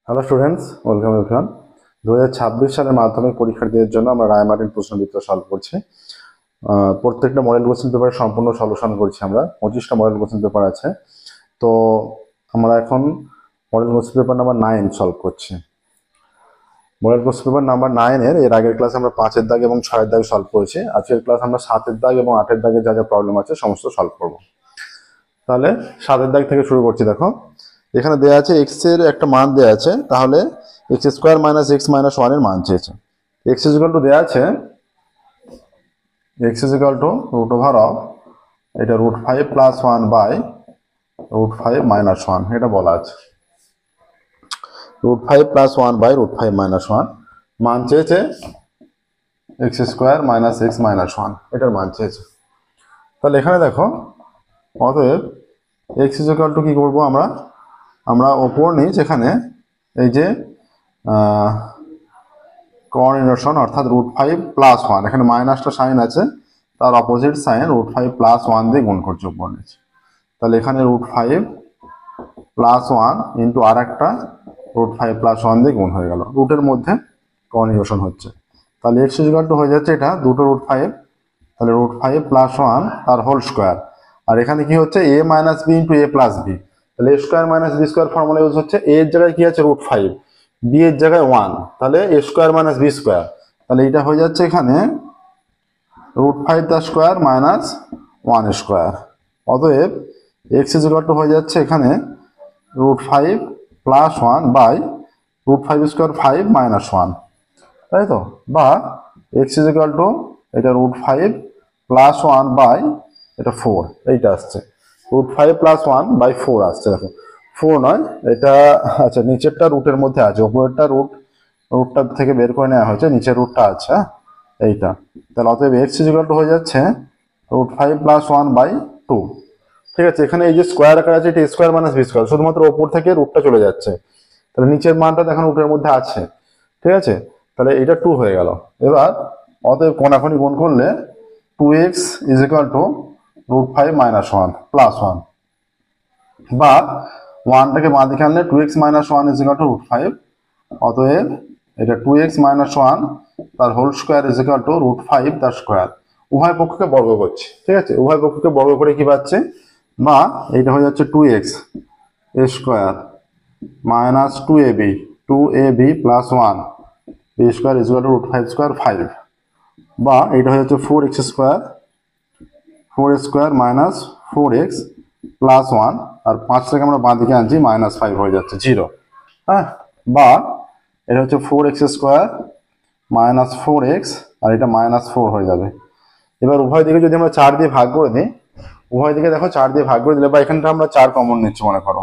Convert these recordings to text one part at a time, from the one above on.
Hello students, welcome everyone. 2026 সালের মাধ্যমিক পরীক্ষার্থীদের জন্য আমরা রায়মার্টিন প্রশ্নবিত্ত সলভ করছি। প্রত্যেকটা মডেল কোশ্চেন পেপার সম্পূর্ণ সলিউশন করছি আমরা। 25টা মডেল কোশ্চেন পেপার আছে। তো আমরা এখন model question paper number 9 solve করছি। মডেল কোশ্চেন পেপার নাম্বার 9 এর আগের ক্লাসে আমরা 5-এর দাগ এবং 6-এর দাগ সলভ করেছি। আজকের ক্লাস আমরা 7-এর দাগ এবং 8-এর দাগে যা যা প্রবলেম আছে সমস্ত সলভ করব। তাহলে 7-এর দাগ থেকে শুরু করছি। দেখো এখানে দেয়া আছে x এর একটা মান দেয়া আছে, তাহলে x square minus x minus 1 এর মান চেয়েছে। x ইজ ইকুয়াল টু দেয়া আছে x is equal to root over of এটা √5 প্লাস 1 বাই √5 মাইনাস 1 এটা বলা আছে। √5 প্লাস 1 বাই √5 মাইনাস 1 মান চেয়েছে x square minus x minus 1 এটার মান চেয়েছে। তাহলে এখানে দেখো অতএব x ইজ ইকুয়াল টু কি করব আমরা ওপর নিচ এখানে এই যে কোঅর্ডিনেশন অর্থাৎ √5 প্লাস 1 এখানে মাইনাসটা সাইন আছে, তার অপোজিট সাইন √5 প্লাস 1 দিয়ে গুণ করছি ওপর নিচ। তাহলে এখানে √5 প্লাস 1 ইন্টু আর একটা √5 প্লাস 1 দিয়ে গুণ হয়ে গেল, রুটের মধ্যে কোঅর্ডিনেশন হচ্ছে। তাহলে x ইজ ইকুয়াল টু হয়ে যাচ্ছে এটা দুটো √5, তাহলে √5 প্লাস 1 তার হোল স্কোয়ার। আর এখানে কি হচ্ছে a minus b into a plus b, তাহলে a square minus b square formula use হচ্ছে। a এর জায়গায় কি আছে √5, b এর জায়গায় 1, তাহলে a square minus b square, তাহলে এটা হয়ে যাচ্ছে এখানে √5 তার স্কোয়ার মাইনাস 1 স্কোয়ার। অতএব x ইজ ইকুয়াল টু হয়ে যাচ্ছে এখানে √5 প্লাস 1 বাই √5 স্কোয়ার 5 মাইনাস 1, তাই তো? বা x ইজ ইকুয়াল টু এটা √5 প্লাস 1 বাই এটা 4 এইটা আসছে, √5 প্লাস 1 বাই 4 আসছে। দেখো 4 নয় এটা, আচ্ছা নিচেরটা রুটের মধ্যে আছে, উপরেরটা রুটটা থেকে বের করে নেওয়া হয়েছে, নিচের রুটটা আছে এইটা। তাহলে অতএব x ইজ ইকুয়াল টু হয়ে যাচ্ছে √5 প্লাস 1 বাই 2। ঠিক আছে, এখানে এই যে স্কোয়ার আকার আছে এটা স্কোয়ার মাইনাস বি স্কোয়ার, শুধুমাত্র ওপর থেকে রুটটা চলে যাচ্ছে, তাহলে নিচের মানটা দেখেন রুটের মধ্যে আছে। ঠিক আছে, তাহলে এটা 2 হয়ে গেল। এবার অতএব কোনাকুনি গুণ করলে 2x is equal to √5 minus 1 plus 1, বা 1টাকে বাঁ দিকে আনলে 2x minus 1 is equal to √5। অতএব এটা 2x মাইনাস 1 তার whole square is equal to √5 তার স্কোয়ার। উভয় পক্ষকে বর্গ করছি। ঠিক আছে, উভয় পক্ষকে বর্গ করে কি পাচ্ছে, বা এইটা হয়ে যাচ্ছে 2x square minus 2ab plus 1 b square is equal to √5 square 5, বা এইটা হয়ে যাচ্ছে 4x square minus 4x plus 1, আর 5 থেকে আমরা বাঁ দিকে আনছি মাইনাস 5 হয়ে যাচ্ছে 0। হ্যাঁ, বা এটা হচ্ছে 4x স্কোয়ার মাইনাস 4x আর এটা মাইনাস 4 হয়ে যাবে। এবার উভয় দিকে যদি আমরা 4 দিয়ে ভাগ করে দিই, উভয় দিকে দেখো 4 দিয়ে ভাগ করে দিলে, বা এখানটা আমরা 4 কমন নিচ্ছি মনে করো,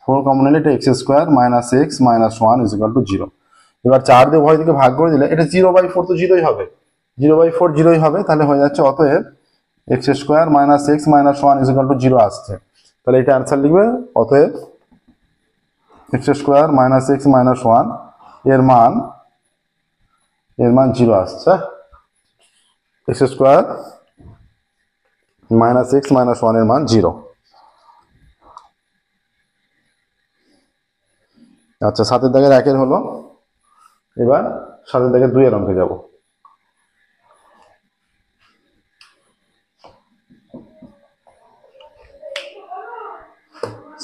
4 কমন নিলে এটা x square minus x minus 1 is equal two 0। এবার 4 দিয়ে উভয় দিকে ভাগ করে দিলে এটা 0/4 তো 0ই হবে, 0/4 0ই হবে। তাহলে হয়ে যাচ্ছে অতএব x square minus x minus 1 is equal two 0 আসছে। তাহলে এটা অ্যান্সার লিখবে। অতএব x square minus x minus 1 এর মান 0 আসছে। x square minus x minus 1 এর মান 0। আচ্ছা, 7-এর দাগের 1 হলো। এবার 7-এর দাগের 2 এর অঙ্কে যাব।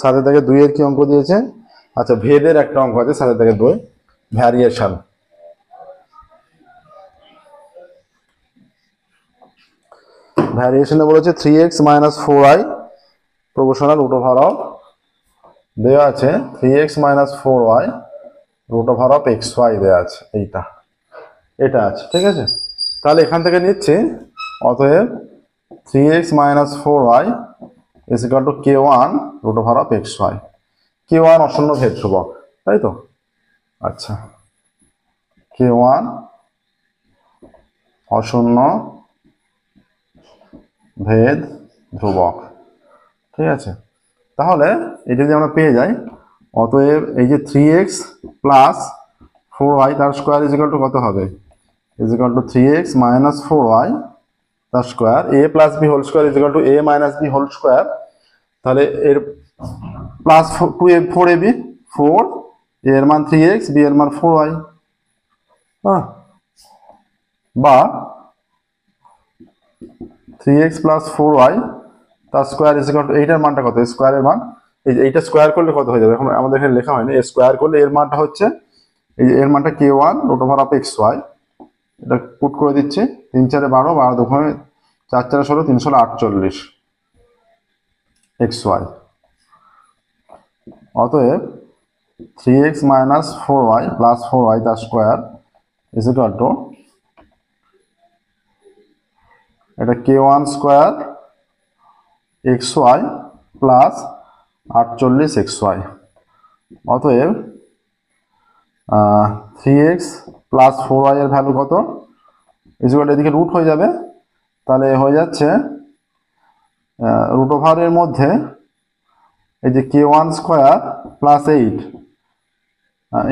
সাথে থেকে 2 এর কি অঙ্ক দিয়েছে? আচ্ছা, ভেদের একটা অঙ্ক আছে সাথে থেকে 2 ভ্যারিয়েশন। ভ্যারিয়েশনে বলেছে 3x minus 4y proportional root over of, দেওয়া আছে 3x minus 4y root over of xy দেওয়া আছে, এটা আছে। ঠিক আছে, তাহলে এখান থেকে নিচ্ছি অতএব 3x minus 4y is equal to k1 root over of xy। k1 অশূন্য ভেদ ধ্রুবক, তাই তো? আচ্ছা, k1 অশূন্য ভেদ ধ্রুবক। ঠিক আছে, তাহলে এটা যদি আমরা পেয়ে যাই, অতএব এই যে 3x প্লাস 4y তার স্কোয়ার ইজ ইকুয়াল টু কত হবে, is equal two 3x minus 4y তার square, a plus b whole square is equal to a minus b whole square. তাহলে এর প্লাস 4ab 4 এ এর মান 3x, বি এর মান 4y, হ্যাঁ, বা 3x প্লাস 4y তার স্কোয়ার ইজ ইকুয়াল টু, এইটার মানটা কত, স্কোয়ারের মান, এই যে এইটা স্কোয়ার করলে কত হয়ে যাবে, এখন আমাদের এখানে লেখা হয়নি, স্কোয়ার করলে এর মানটা হচ্ছে, এই যে এর মানটা k1 root over of xy, এটা পুট করে দিচ্ছি, 3 4 12, 12 দুগুণে 4 4 16, 3 16 48 xy, অতএব 3x minus 4y plus 4y তার স্কোয়ার ইজ ইকুয়াল টু, এটা k1 square xy plus 48 xy, অতএব 3x প্লাস 4y এর ভ্যালু কত, ইজ ইকুয়াল, এদিকে রুট হয়ে যাবে, তাহলে হয়ে যাচ্ছে রুট ওভারের মধ্যে এই যে k1 স্কোয়ার প্লাস 8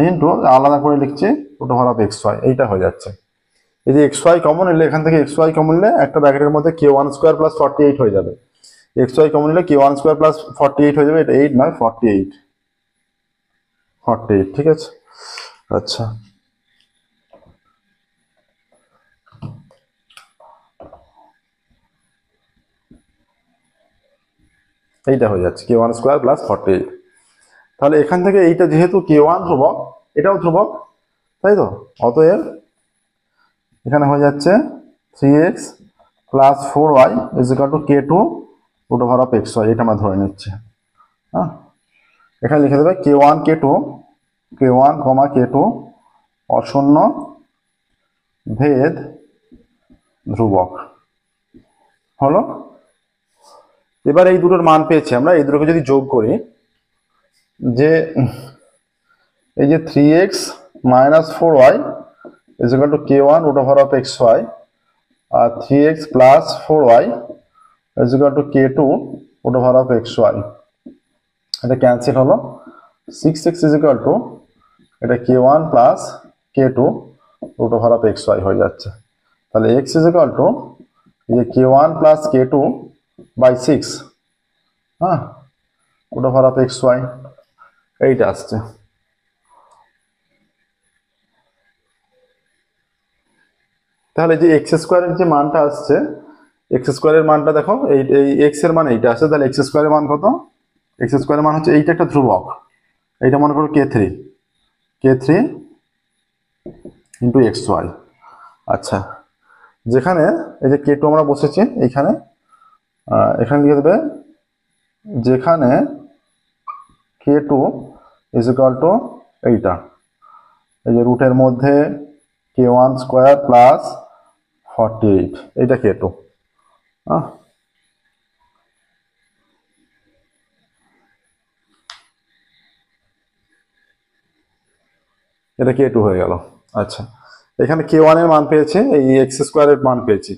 ইন্টু, আলাদা করে লিখছি রুট ওভার অফ xy, এইটা হয়ে যাচ্ছে। এই যে xy কমন নিলে, এখান থেকে xy কমন নিলে একটা ব্র্যাকেটের মধ্যে k1 স্কোয়ার প্লাস 48 হয়ে যাবে, xy কমন নিলে k1 স্কোয়ার প্লাস 48 হয়ে যাবে, এটা 8 নয় 48, 48, ঠিক আছে। আচ্ছা, এইটা হয়ে যাচ্ছে k1 স্কোয়ার প্লাস 48, তাহলে এখান থেকে এইটা যেহেতু k1 ধ্রুবক, এটাও ধ্রুবক, তাই তো, অতএব এখানে হয়ে যাচ্ছে 3x plus 4y is equal to k2 root over of xy, এটা আমরা ধরে নিচ্ছি, হ্যাঁ, এখানে লিখে দেবে k1 k2 অশূন্য ভেদ ধ্রুবক হলো। এবার এই দুটোর মান পেয়েছি আমরা, এই দুটোকে যদি যোগ করি, যে এই যে 3x minus 4y is equal to k1 root over of xy, আর 3x plus 4y is equal to k2 root over of xy, এটা ক্যান্সেল হলো, 6x ইজ ইকুয়াল টু, এটা k1 plus k2 root over of xy হয়ে যাচ্ছে, তাহলে x is equal two, এই যে k1 plus k2 by 6, হ্যাঁ, root over of xy, এইটা আসছে। তাহলে যে এক্স স্কোয়ারের যে মানটা আসছে, এক্স স্কোয়ারের মানটা দেখো, এই এক্স এর মান এইটা আসছে, তাহলে এক্স স্কোয়ারের মান কত, এক্স স্কোয়ারের মান হচ্ছে, এইটা একটা ধ্রুবক, এইটা মনে করো k3 ইন্টু xy। আচ্ছা, যেখানে এই যে k2 আমরা বসেছি এইখানে, এখানে লিখে দেবে, যেখানে k2 ইজ ইকুয়াল টু এইটা, এই যে রুটের মধ্যে k1 স্কোয়ার প্লাস 48, এইটা k2, এটা k2 হয়ে গেল। আচ্ছা, এখানে k1 এর মান পেয়েছে, এই এক্স স্কোয়ারের মান পেয়েছি,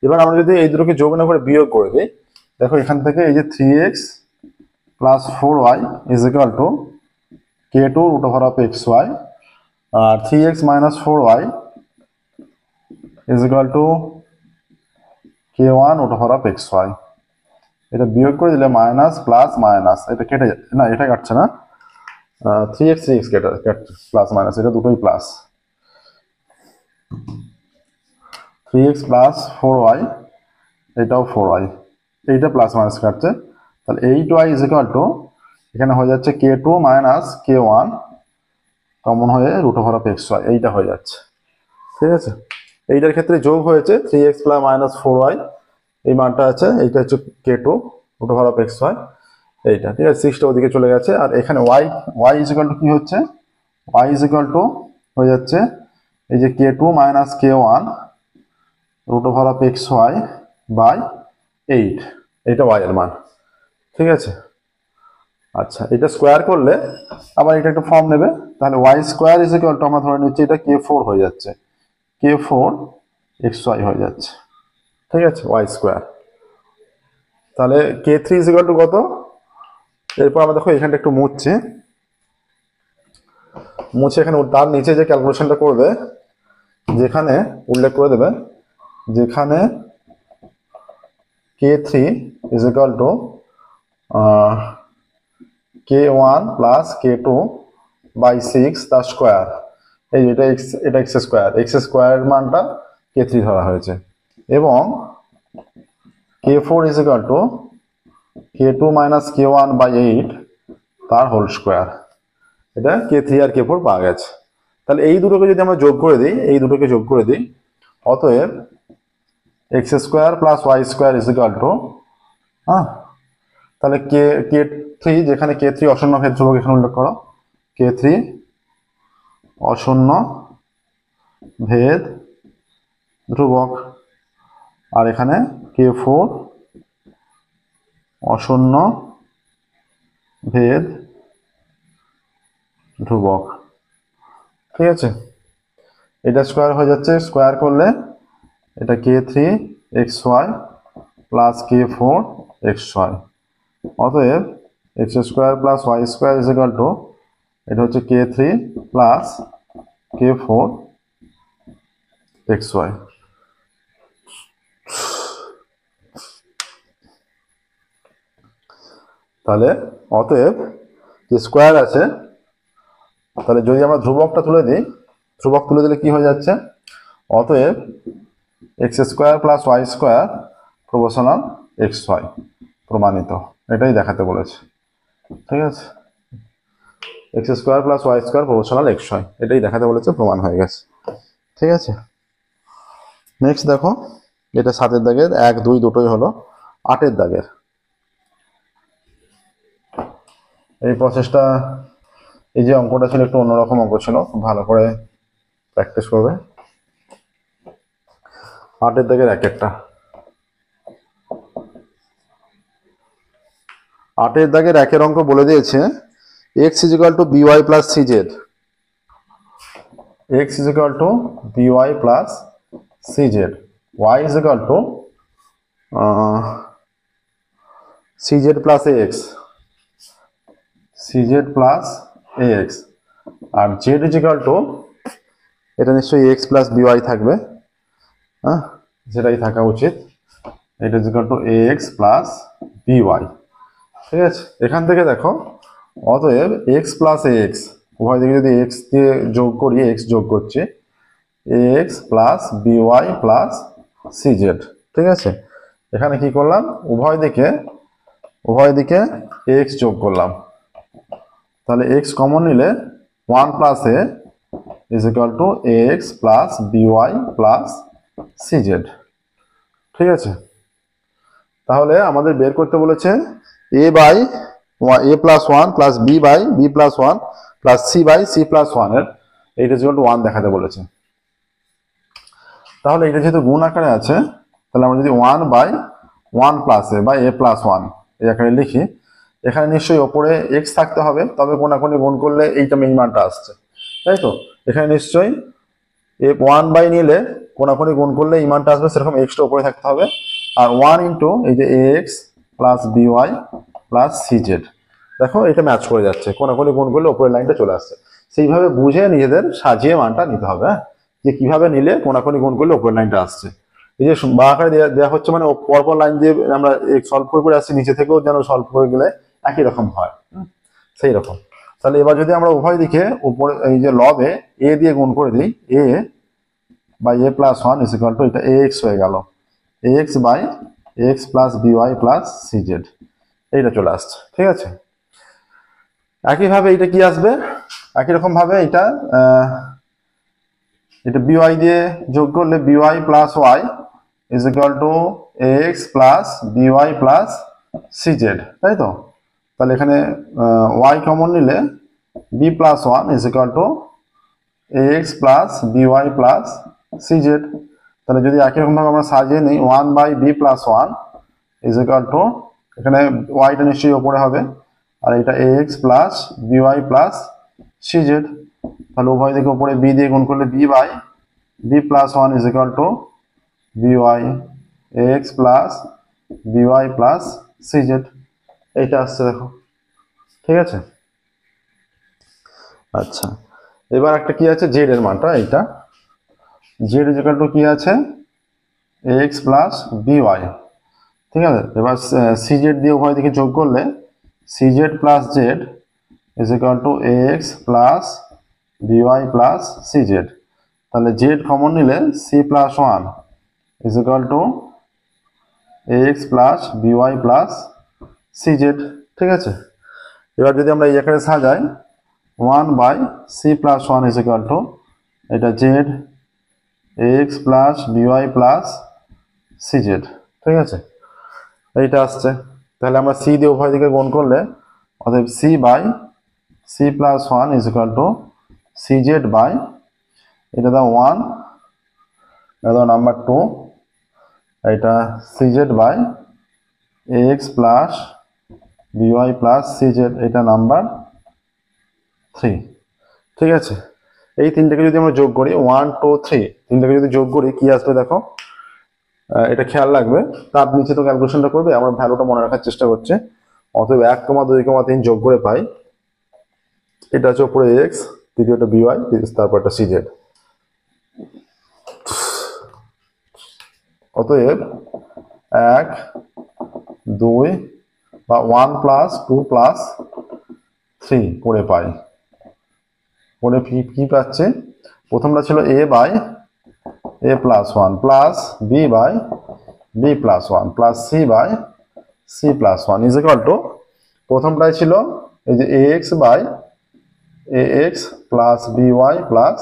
এবার আমরা যদি এই দুটোকে যোগ না করে বিয়োগ করে দিই, দেখো এখান থেকে এই যে 3x plus 4y is equal to k2 root over of xy, আর 3x minus 4y is equal to k1 root over of xy, এটা বিয়োগ করে দিলে মাইনাস প্লাস মাইনাস, এটা কেটে যাচ্ছে, না এটা কাটছে না, 3x কেটে প্লাস মাইনাস, এটা দুটোই প্লাস, 3x প্লাস 4y, এটাও 4y, এইটা প্লাস মাইনাস কাটছে, তাহলে 8y ইজ ইকুয়াল টু, এখানে হয়ে যাচ্ছে k2 মাইনাস k1 কমন হয়ে রুট ওভার অফ xy, এইটা হয়ে যাচ্ছে, ঠিক আছে। এইটার ক্ষেত্রে যোগ হয়েছে 3x প্লাস মাইনাস 4y, এই মানটা আছে, এইটা হচ্ছে k2 root over of xy, এইটা, ঠিক আছে, 6টা ওদিকে চলে গেছে, আর এখানে y ইজ ইকুয়াল টু কি হচ্ছে, y ইজ ইকুয়াল টু হয়ে যাচ্ছে এই যে k2 minus k1 root over of xy by 8, এটা y এর মান, ঠিক আছে। আচ্ছা, এটা স্কোয়ার করলে আবার এটা একটা ফর্ম নেবে, তাহলে y square is equal two, আমরা ধরে নিচ্ছি এটা k4 হয়ে যাচ্ছে, k4 xy হয়ে যাচ্ছে, ঠিক আছে, y স্কোয়ার, তাহলে k3 ইজ ইকুয়াল টু কত, এরপর আমরা দেখো এখানটা একটু মুছে এখানে তার নিচে যে ক্যালকুলেশনটা করবে, যেখানে উল্লেখ করে দেবে, যেখানে k3 is equal to k1 plus k2 by 6 তার স্কোয়ার, এই এটা এক্স স্কোয়ার মানটা k3 ধরা হয়েছে, এবং k4 is equal to k2 minus k1 by 8 তার হোল স্কোয়ার। এটা k3 আর k4 পাওয়া গেছে। তাহলে এই দুটোকে যদি আমরা যোগ করে দিই, অতএব x square plus y square is equal to, তাহলে k3, যেখানে k3 অশূন্য ভেদ ধ্রুবক এখানে উল্লেখ করো, k3 অশূন্য ভেদ ধ্রুবক, আর এখানে k4 অশূন্য ভেদ ধ্রুবক। ঠিক আছে, এটা স্কোয়ার হয়ে যাচ্ছে, স্কোয়ার করলে এটা k3 xy plus k4 xy, অতএব x square plus y square is equal to, এটা হচ্ছে k3 প্লাস k4 xy। তাহলে অতএব যে স্কোয়ার আছে, তাহলে যদি আমরা ধ্রুবকটা তুলে দিই, ধ্রুবক তুলে দিলে কি হয়ে যাচ্ছে, অতএব x square plus y square proportional x y, প্রমাণিত, এটাই দেখাতে বলেছে। ঠিক আছে, x square plus y square proportional x y, এটাই দেখাতে বলেছে, প্রমাণ হয়ে গেছে। ঠিক আছে, নেক্সট দেখো, এটা 7 দাগের, 1 2 দুটোই হলো। 8 দাগের এই প্রসেসটা, এই যে অঙ্কটা ছিল একটু অন্যরকম অঙ্ক ছিল, খুব ভালো করে প্র্যাকটিস করবে। 8 দাগের 1 8 দাগের 1 অঙ্ক বলে দিয়েছে x is equal to by plus cz, x is equal to by plus cz, y is equal to cz plus ax, cz plus ax, আর z ইজ ইকুয়াল টু, এটা নিশ্চয়ই x প্লাস by থাকবে, হ্যাঁ যেটাই থাকা উচিত, এটা is equal to ax plus by। ঠিক আছে, এখান থেকে দেখো, অতএব x প্লাস ax, উভয় দিকে যদি x দিয়ে যোগ করি, x যোগ করছি, ax plus by plus cz। ঠিক আছে, এখানে কি করলাম, উভয় দিকে x যোগ করলাম, তাহলে x কমন নিলে 1 plus a is equal to ax plus by plus cz। ঠিক আছে, তাহলে আমাদের বের করতে বলেছে a by a plus 1 plus b by b plus 1 plus c by c plus 1 এর এইটা ইজ ইকুয়াল টু 1 দেখাতে বলেছে। তাহলে এটা যেহেতু গুণ আকারে আছে, তাহলে আমরা যদি 1 বাই 1 প্লাস a বা a প্লাস 1 এই আকারে লিখি, এখানে নিশ্চয়ই ওপরে x থাকতে হবে, তবে কোনাকুনি গুণ করলে এইটা মেইন মানটা আসছে, তাই তো। এখানে নিশ্চয়ই a 1 বাই নিলে কোনাকুনি গুণ করলে এই মানটা আসবে, সেরকম x টা উপরে থাকতে হবে, আর 1 ইন্টু এই যে ax plus by plus cz, দেখো এটা ম্যাচ করে যাচ্ছে, কোনাকুনি গুণ করলে উপরের লাইনটা চলে আসছে। সেইভাবে বুঝে নিজেদের সাজিয়ে মানটা নিতে হবে, হ্যাঁ, যে কিভাবে নিলে কোনাকুনি গুণ করলে উপরের লাইনটা আসছে। এই যে বা আকারে দেওয়া হচ্ছে, মানে পরপর লাইন দিয়ে আমরা সলভ করে আসছি, নিচে থেকেও যেন সলভ করে গেলে একই রকম হয়, সেই রকম। তাহলে এবার যদি আমরা উভয় দিকে উপরে এই যে লবে a দিয়ে গুণ করে দিই, a by a plus 1 is equal to, এটা ax হয়ে গেল, ax by x plus by plus cz, এইটা চলে আসছে। ঠিক আছে, একইভাবে এটা কি আসবে, একই রকম ভাবে এটা by দিয়ে যোগ করলে by plus y is equal to ax plus by plus cz, তাই তো। তাহলে এখানে y কমন নিলে b plus 1 is equal to ax plus by plus cz। তাহলে যদি একই রকম ভাবে আমরা সাজিয়ে নিই, 1 by b plus 1 is equal to, এখানে ওয়াইটা নিশ্চয়ই ওপরে হবে, আর এটা ax plus by plus cz। তাহলে উভয় দিকে উপরে b দিয়ে গুণ করলে b by b plus 1 is equal to by ax plus by plus cz, এইটা আসছে দেখো। ঠিক আছে, আচ্ছা এবার একটা কি আছে, z এর মানটা, এইটা z ইজ ইকুয়াল টু কি আছে, ax প্লাস by। ঠিক আছে, এবার cz দিয়ে উভয় দিকে যোগ করলে cz plus z is equal to ax plus by plus cz। তাহলে z কমন নিলে c plus 1 is equal to ax plus by plus cz। ঠিক আছে, এবার যদি আমরা এই আকারে সাজাই 1 by c plus 1 is equal to এটা z ax plus by plus cz। ঠিক আছে, এইটা আসছে। তাহলে আমরা c দিয়ে উভয় দিকে গুণ করলে অতএব c by c plus 1 is equal to cz by এটা দাও 1, এটা দাও নাম্বার 2, এটা cz by ax plus by plus cz এটা নাম্বার 3। ঠিক আছে, এই তিনটাকে যদি আমরা যোগ করি 1 2 3 তিনটাকে যদি যোগ করি কি আসবে দেখো, এটা খেয়াল রাখবে, তার নিচে তো ক্যালকুলেশনটা করবে, আমরা ভ্যালুটা মনে রাখার চেষ্টা করছে। অতএব 1,2,3 যোগ করে পাই এটা হচ্ছে উপরে x, দ্বিতীয়টা by, তারপরটা cz। অতএব 1 2 বা 1 প্লাস 2 প্লাস 3 করে পাই। পরে কি পাচ্ছে, প্রথমটা ছিল a by a plus 1 plus b by b plus 1 plus c by c plus 1 is equal to প্রথমটাই ছিল এই যে ax by ax plus by plus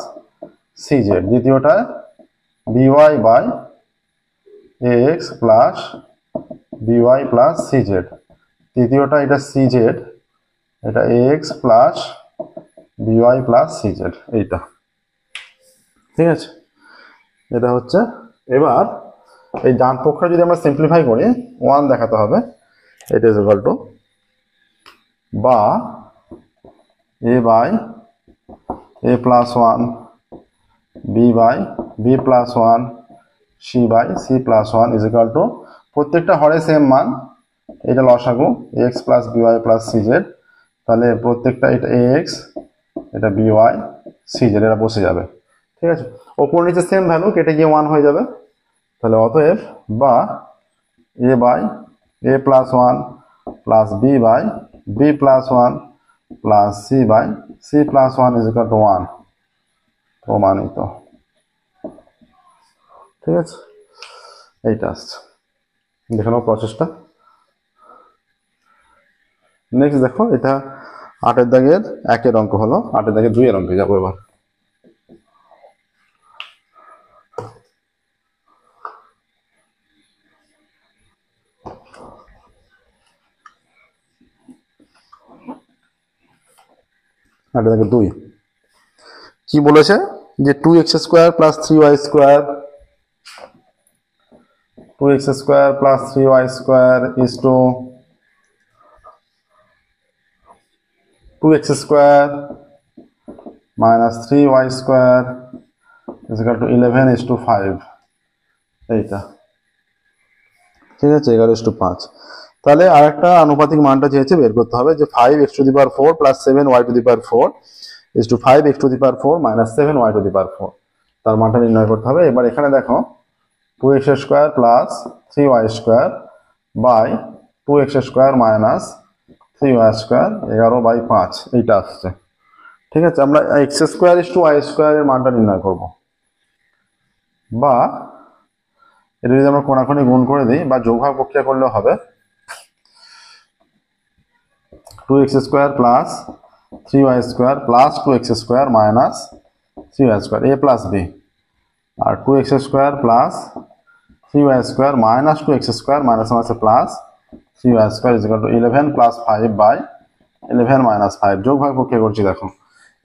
cz, দ্বিতীয়টা by by ax plus by plus cz, তৃতীয়টা এটা cz, এটা ax plus by plus cz এইটা। ঠিক আছে, এটা হচ্ছে। এবার এই ডান পক্ষটা যদি আমরা সিম্পলিফাই করি 1 দেখাতে হবে, এটা ইজ ইকুয়াল টু বা a by a plus 1 b by b plus 1 c by c plus 1 is equal to প্রত্যেকটা হরে সেম মান, এটা লসাগু x plus by plus cz। তাহলে প্রত্যেকটা এটা ax এটা by cz এটা বসে যাবে। ঠিক আছে, ওপর নিচে সেম ভ্যালু কেটে গিয়ে 1 হয়ে যাবে। তাহলে অতএব বা a by a plus 1 plus b by b plus 1 plus c by c plus 1 is equal to 1 প্রমাণিত। ঠিক আছে, এইটা আসছে, দেখে নাও প্রসেসটা। নেক্সট দেখো, এটা 8 দাগের 1 অঙ্ক হলো, 8 দাগের 2 অঙ্কে যাবো এবার। কি বলেছে যে 2x square plus 3y square 2x square plus 3y square is to 2x square minus 3y square is equal to 11:5 এইটা। ঠিক আছে, 11:5। তাহলে আরেকটা আনুপাতিক মানটা চেয়েছে বের করতে হবে যে 5x⁴ plus 7y⁴ is to 5x⁴ minus 7y⁴, তার মানটা নির্ণয় করতে হবে। এবার এখানে দেখো 2x square plus 3y square by 2x square minus 3y square 11/5 এইটা আসছে। ঠিক আছে, আমরা x square is to y স্কোয়ারের মানটা নির্ণয় করব, বা এটা যদি আমরা কোণাকুণি গুণ করে দিই বা যোগভাগ প্রক্রিয়া করলেও হবে। 2x square plus 3y square plus 2x square minus 3y square a plus b, আর 2x square plus 3y square minus 2x square minus minus plus 3y square is equal to 11 plus 5 by 11 minus 5 যোগভাগ প্রক্রিয়া করছি। দেখো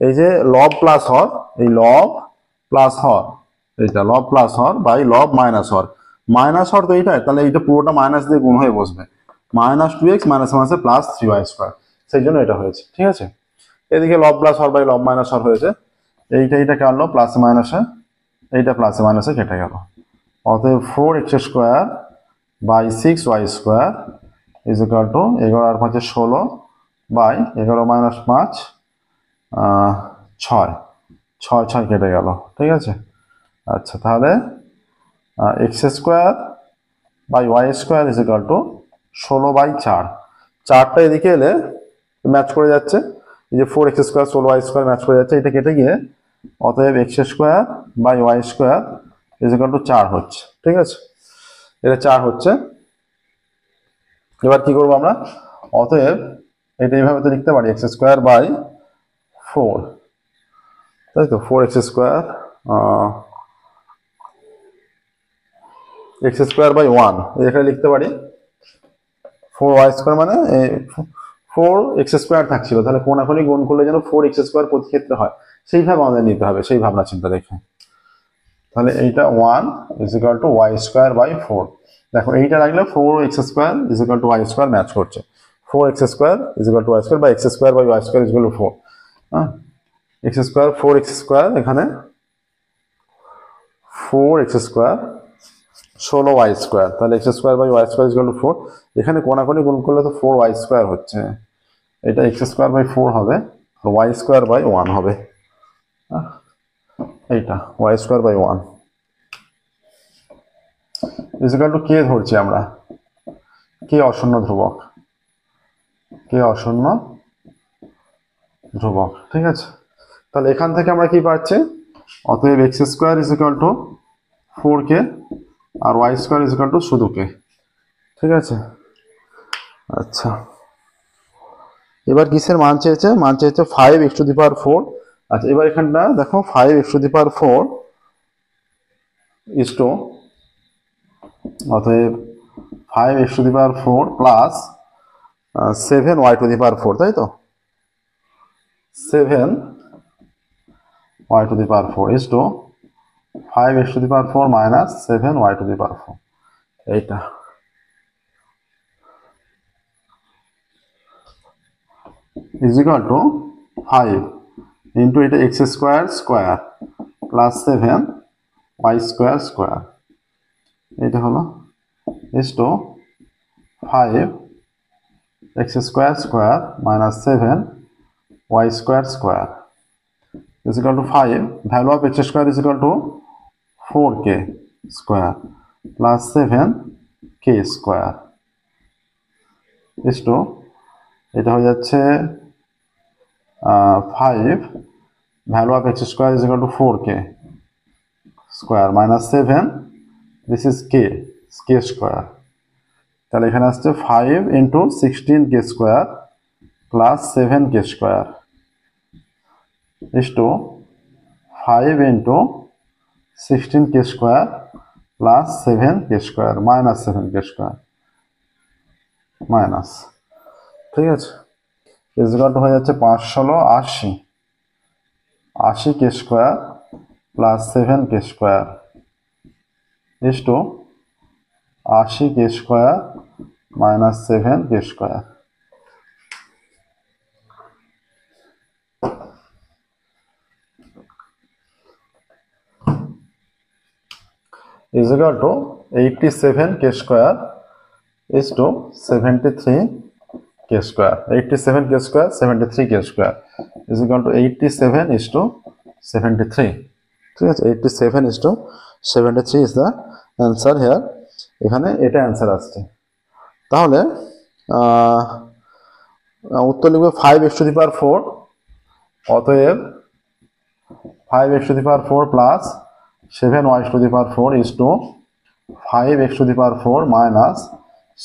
এই যে লব plus হর, এই লব প্লাস হর, এইটা লব প্লাস হর বাই লব মাইনাস হর, মাইনাস হর তো এইটাই, তাহলে এইটা পুরোটা মাইনাস দিয়ে গুণ হয়ে বসবে, মাইনাস 2x মাইনাস মাইনাসে প্লাস 3y স্কোয়ার, সেই জন্য এটা হয়েছে। ঠিক আছে, এদিকে লব প্লাস হর বাই লব মাইনাস হর হয়েছে, এইটা কাটলো প্লাসে মাইনাসে, এইটা প্লাসে মাইনাসে কেটে গেল। অতএব 4x square by 6y square is equal to 11 আর 5 16 বাই 11 মাইনাস 5 6 6 6 কেটে গেল। ঠিক আছে, আচ্ছা তাহলে x square by y square is equal to 16/4, 4টা এদিকে এলে ম্যাচ করে যাচ্ছে, এই যে 4x স্কোয়ার 16y² ম্যাচ করে যাচ্ছে, এটা কেটে গিয়ে অতএব x² by y² is equal two 4 হচ্ছে। ঠিক আছে, এটা 4 হচ্ছে। এবার কি করবো আমরা, অতএব এটা এইভাবে তো লিখতে পারি x² বাই 4, তাই তো 4x² x² বাই 1 এখানে লিখতে পারি 4y² মানে 4x² থাকছিল, তাহলে কোনাকুনি গুণ করলে যেন 4x² প্রতি ক্ষেত্রে হয় সেইভাবে আমাদের নিতে হবে, সেই ভাবনা চিন্তা রেখে। তাহলে এইটা 1 is equal two y² by 4। দেখো এইটা রাখলে 4x² is equal two y² match করছে, 4x² is equal two y² বা x² by y² is equal two 4। হ্যাঁ, x², 4x² এখানে 4x² 16y², তাহলে x² by y² is equal two 4। এখানে কোনাকুনি গুণ করলে তো 4y² হচ্ছে, এটা x² বাই 4 হবে আর y² বাই 1 হবে, এইটা y² by 1 is equal to K ধরছি আমরা, কে অশূন্য ধ্রুবক, কে অশূন্য ধ্রুবক। ঠিক আছে, তাহলে এখান থেকে আমরা কি পাচ্ছি, অতএব x² is equal to 4k আর y² ইজ ইকুয়াল টু শুধু k। ঠিক আছে, আচ্ছা এবার কিসের মান চেয়েছে, মান চেয়েছে 5x⁴। আচ্ছা এবার এখানটা দেখো 5x⁴ ইজ টু, অতএব 5x⁴ প্লাস 7y⁴, তাই তো 7y⁴ is two 5x⁴ minus 7y⁴, এইটা ইজ ইকুয়াল টু 5 ইন্টু এটা x² প্লাস 7y² এটা হলো is to 5x² minus 7y² is equal to 5. Value of x² is equal to 4k square plus 7k square is to, এটা হয়ে যাচ্ছে 5 value of x² is equal to 4k square minus 7, this is k square, তাহলে এখানে আসছে 5 into 16k square plus 7k square is to 5 into 16k square plus 7k square minus 7k square minus, ঠিক আছে, is equal to হয়ে যাচ্ছে 80k square plus 7k square is to 80k square minus 7k square is equal to 87k square is to 73k square. 87k square 73k square is equal to 87 is to 73. ঠিক আছে, 87 is to 73 is the answer here. এখানে এটা answer আসছে। তাহলে উত্তর লিখবে 5x⁴, অতএব 5x⁴ plus 7y⁴ is to 5x⁴ minus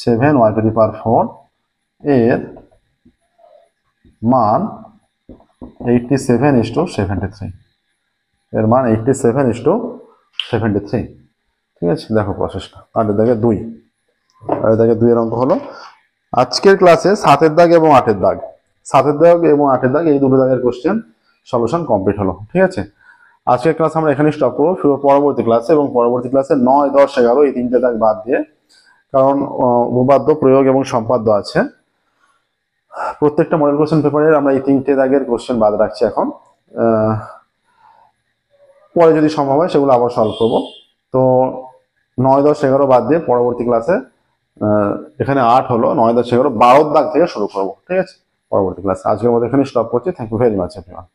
7y⁴ এর মান 87 is to 73, এর মান 87 is to 73। ঠিক আছে, দেখো প্রসেসটা। 8 দাগে 2, 8 দাগে 2 এর অঙ্ক হলো। আজকের ক্লাসে 7 দাগ এবং 8 দাগ, 7 দাগ এবং 8 দাগ এই দুটো দাগের কোশ্চেন সলিউশন কমপ্লিট হলো। ঠিক আছে, আজকের ক্লাস আমরা এখানেই স্টপ করবো। পরবর্তী ক্লাসে এবং পরবর্তী ক্লাসে 9, 10, 11 এই 3টে দাগ বাদ দিয়ে, কারণ উপপাদ্য, প্রয়োগ এবং সম্পাদ্য আছে। প্রত্যেকটা মডেল কোশ্চেন পেপারের আমরা এই 3টে দাগের কোশ্চেন বাদ রাখছি এখন। পরে যদি সম্ভব হয় সেগুলো আবার সলভ করবো। তো 9, 10, 11 বাদ দিয়ে পরবর্তী ক্লাসে এখানে 8 হলো, 9, 10, 11, 12 দাগ থেকে শুরু করবো। ঠিক আছে, পরবর্তী ক্লাসে। আজকের মতো এখানে স্টপ করছি। Thank you very much everyone.